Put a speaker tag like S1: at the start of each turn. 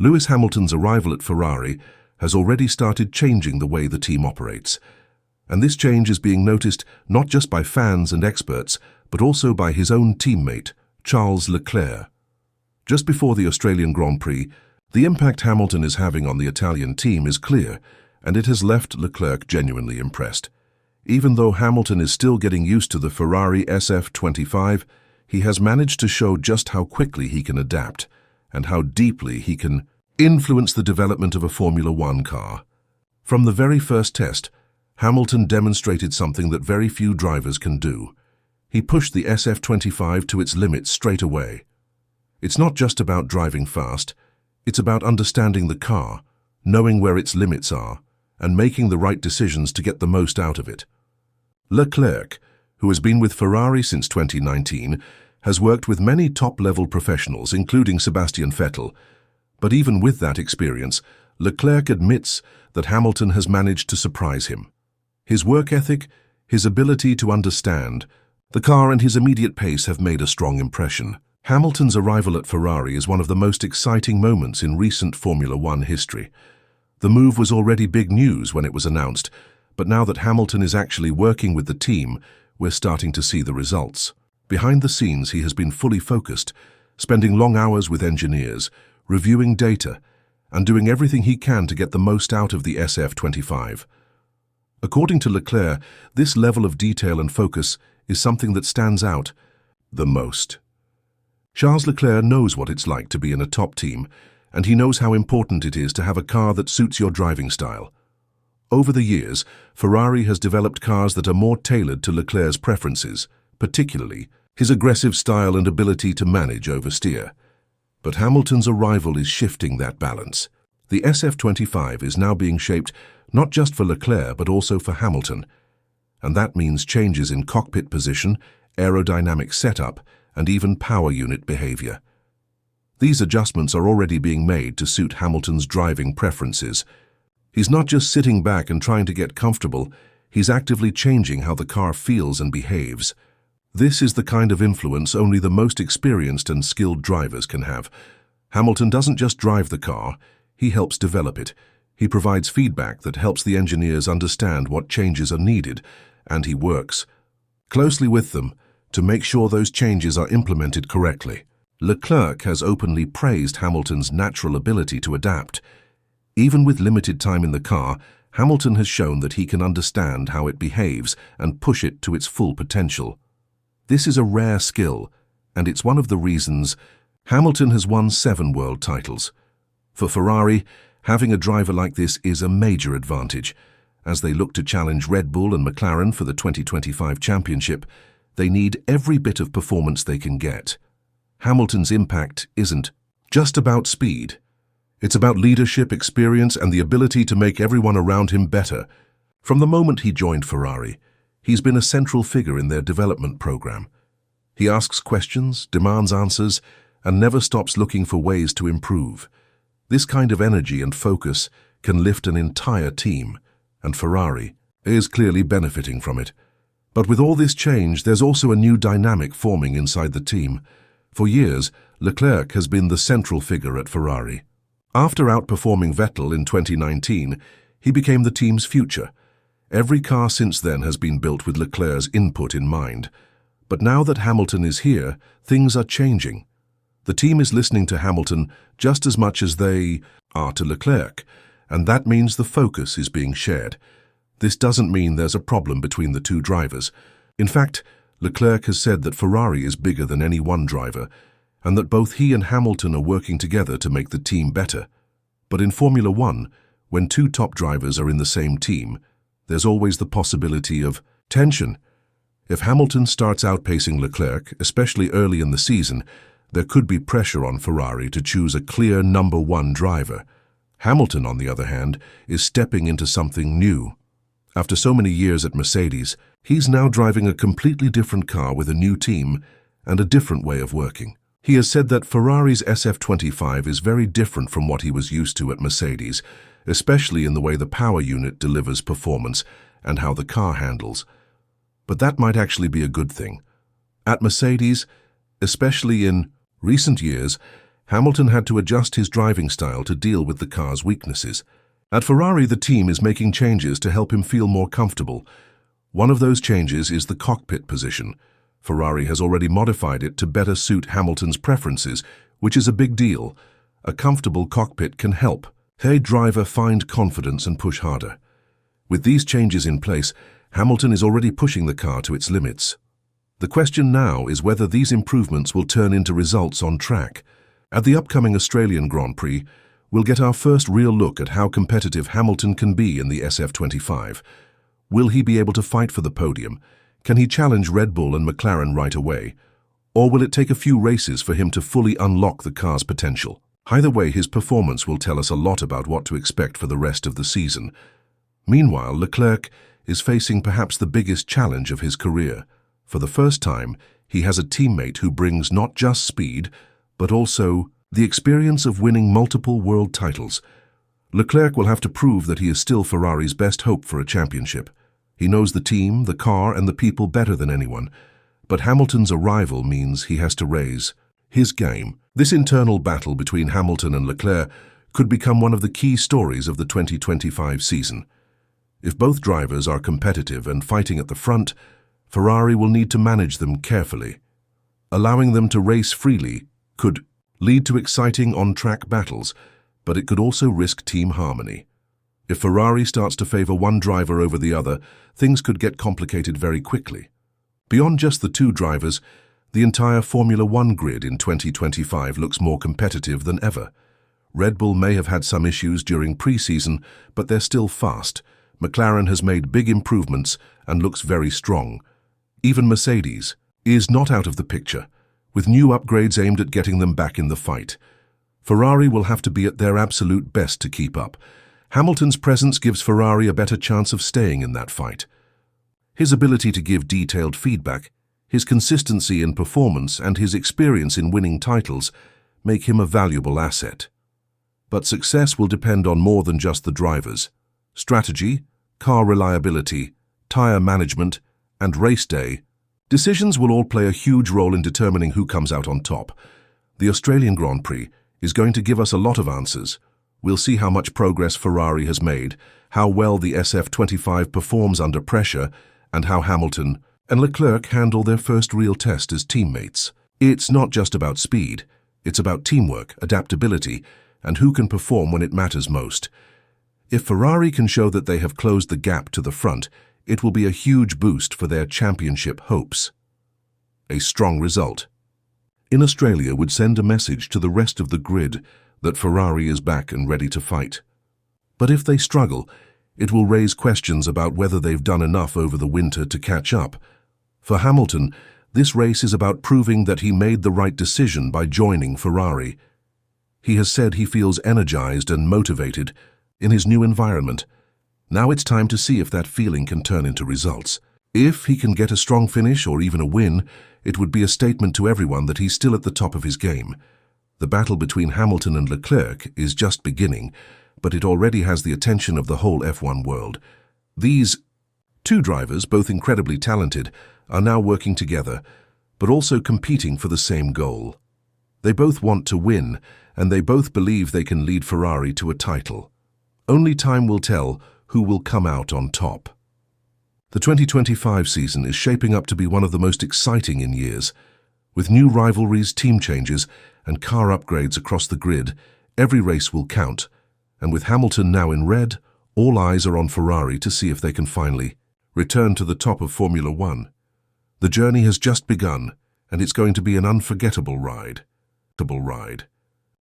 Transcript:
S1: Lewis Hamilton's arrival at Ferrari has already started changing the way the team operates. And this change is being noticed not just by fans and experts, but also by his own teammate, Charles Leclerc. Just before the Australian Grand Prix, the impact Hamilton is having on the Italian team is clear, and it has left Leclerc genuinely impressed. Even though Hamilton is still getting used to the Ferrari SF25, he has managed to show just how quickly he can adapt and how deeply he can influence the development of a Formula One car. From the very first test, Hamilton demonstrated something that very few drivers can do. He pushed the SF25 to its limits straight away. It's not just about driving fast, it's about understanding the car, knowing where its limits are, and making the right decisions to get the most out of it. Leclerc, who has been with Ferrari since 2019, has worked with many top-level professionals, including Sebastian Vettel. But even with that experience, Leclerc admits that Hamilton has managed to surprise him. His work ethic, his ability to understand the car, and his immediate pace have made a strong impression. Hamilton's arrival at Ferrari is one of the most exciting moments in recent Formula One history. The move was already big news when it was announced, but now that Hamilton is actually working with the team, we're starting to see the results. Behind the scenes, he has been fully focused, spending long hours with engineers, reviewing data, and doing everything he can to get the most out of the SF25. According to Leclerc, this level of detail and focus is something that stands out the most. Charles Leclerc knows what it's like to be in a top team, and he knows how important it is to have a car that suits your driving style. Over the years, Ferrari has developed cars that are more tailored to Leclerc's preferences, particularly his aggressive style and ability to manage oversteer. But Hamilton's arrival is shifting that balance. The SF25 is now being shaped not just for Leclerc but also for Hamilton, and that means changes in cockpit position, aerodynamic setup, and even power unit behavior. These adjustments are already being made to suit Hamilton's driving preferences. He's not just sitting back and trying to get comfortable, he's actively changing how the car feels and behaves. This is the kind of influence only the most experienced and skilled drivers can have. Hamilton doesn't just drive the car, he helps develop it. He provides feedback that helps the engineers understand what changes are needed, and he works closely with them to make sure those changes are implemented correctly. Leclerc has openly praised Hamilton's natural ability to adapt. Even with limited time in the car, Hamilton has shown that he can understand how it behaves and push it to its full potential. This is a rare skill, and it's one of the reasons Hamilton has won 7 world titles. For Ferrari, having a driver like this is a major advantage. As they look to challenge Red Bull and McLaren for the 2025 championship, they need every bit of performance they can get. Hamilton's impact isn't just about speed. It's about leadership, experience, and the ability to make everyone around him better. From the moment he joined Ferrari, he's been a central figure in their development program. He asks questions, demands answers, and never stops looking for ways to improve. This kind of energy and focus can lift an entire team, and Ferrari is clearly benefiting from it. But with all this change, there's also a new dynamic forming inside the team. For years, Leclerc has been the central figure at Ferrari. After outperforming Vettel in 2019, he became the team's future. Every car since then has been built with Leclerc's input in mind. But now that Hamilton is here, things are changing. The team is listening to Hamilton just as much as they are to Leclerc, and that means the focus is being shared. This doesn't mean there's a problem between the two drivers. In fact, Leclerc has said that Ferrari is bigger than any one driver, and that both he and Hamilton are working together to make the team better. But in Formula One, when two top drivers are in the same team, there's always the possibility of tension. If Hamilton starts outpacing Leclerc, especially early in the season, there could be pressure on Ferrari to choose a clear number one driver. Hamilton, on the other hand, is stepping into something new. After so many years at Mercedes, he's now driving a completely different car with a new team and a different way of working. He has said that Ferrari's SF25 is very different from what he was used to at Mercedes, especially in the way the power unit delivers performance and how the car handles. But that might actually be a good thing. At Mercedes, especially in recent years, Hamilton had to adjust his driving style to deal with the car's weaknesses. At Ferrari, the team is making changes to help him feel more comfortable. One of those changes is the cockpit position. Ferrari has already modified it to better suit Hamilton's preferences, which is a big deal. A comfortable cockpit can help a driver find confidence and push harder. With these changes in place, Hamilton is already pushing the car to its limits. The question now is whether these improvements will turn into results on track. At the upcoming Australian Grand Prix, we'll get our first real look at how competitive Hamilton can be in the SF25. Will he be able to fight for the podium? Can he challenge Red Bull and McLaren right away? Or will it take a few races for him to fully unlock the car's potential? Either way, his performance will tell us a lot about what to expect for the rest of the season. Meanwhile, Leclerc is facing perhaps the biggest challenge of his career. For the first time, he has a teammate who brings not just speed, but also the experience of winning multiple world titles. Leclerc will have to prove that he is still Ferrari's best hope for a championship. He knows the team, the car, and the people better than anyone. But Hamilton's arrival means he has to raise his game. This internal battle between Hamilton and Leclerc could become one of the key stories of the 2025 season. If both drivers are competitive and fighting at the front, Ferrari will need to manage them carefully. Allowing them to race freely could lead to exciting on-track battles, but it could also risk team harmony. If Ferrari starts to favor one driver over the other, things could get complicated very quickly. Beyond just the two drivers, the entire Formula One grid in 2025 looks more competitive than ever. Red Bull may have had some issues during pre-season, but they're still fast. McLaren has made big improvements and looks very strong. Even Mercedes is not out of the picture, with new upgrades aimed at getting them back in the fight. Ferrari will have to be at their absolute best to keep up. Hamilton's presence gives Ferrari a better chance of staying in that fight. His ability to give detailed feedback, his consistency in performance, and his experience in winning titles make him a valuable asset. But success will depend on more than just the drivers. Strategy, car reliability, tyre management, and race day decisions will all play a huge role in determining who comes out on top. The Australian Grand Prix is going to give us a lot of answers. We'll see how much progress Ferrari has made, how well the SF25 performs under pressure, and how Hamilton and Leclerc handle their first real test as teammates. It's not just about speed, it's about teamwork, adaptability, and who can perform when it matters most. If Ferrari can show that they have closed the gap to the front, it will be a huge boost for their championship hopes. A strong result in Australia would send a message to the rest of the grid that Ferrari is back and ready to fight. But if they struggle, it will raise questions about whether they've done enough over the winter to catch up. For Hamilton, this race is about proving that he made the right decision by joining Ferrari. He has said he feels energized and motivated in his new environment. Now it's time to see if that feeling can turn into results. If he can get a strong finish or even a win, it would be a statement to everyone that he's still at the top of his game. The battle between Hamilton and Leclerc is just beginning, but it already has the attention of the whole F1 world. These two drivers, both incredibly talented, are now working together, but also competing for the same goal. They both want to win, and they both believe they can lead Ferrari to a title. Only time will tell who will come out on top. The 2025 season is shaping up to be one of the most exciting in years. With new rivalries, team changes, and car upgrades across the grid, every race will count. And with Hamilton now in red, all eyes are on Ferrari to see if they can finally return to the top of Formula One. The journey has just begun, and it's going to be an unforgettable ride.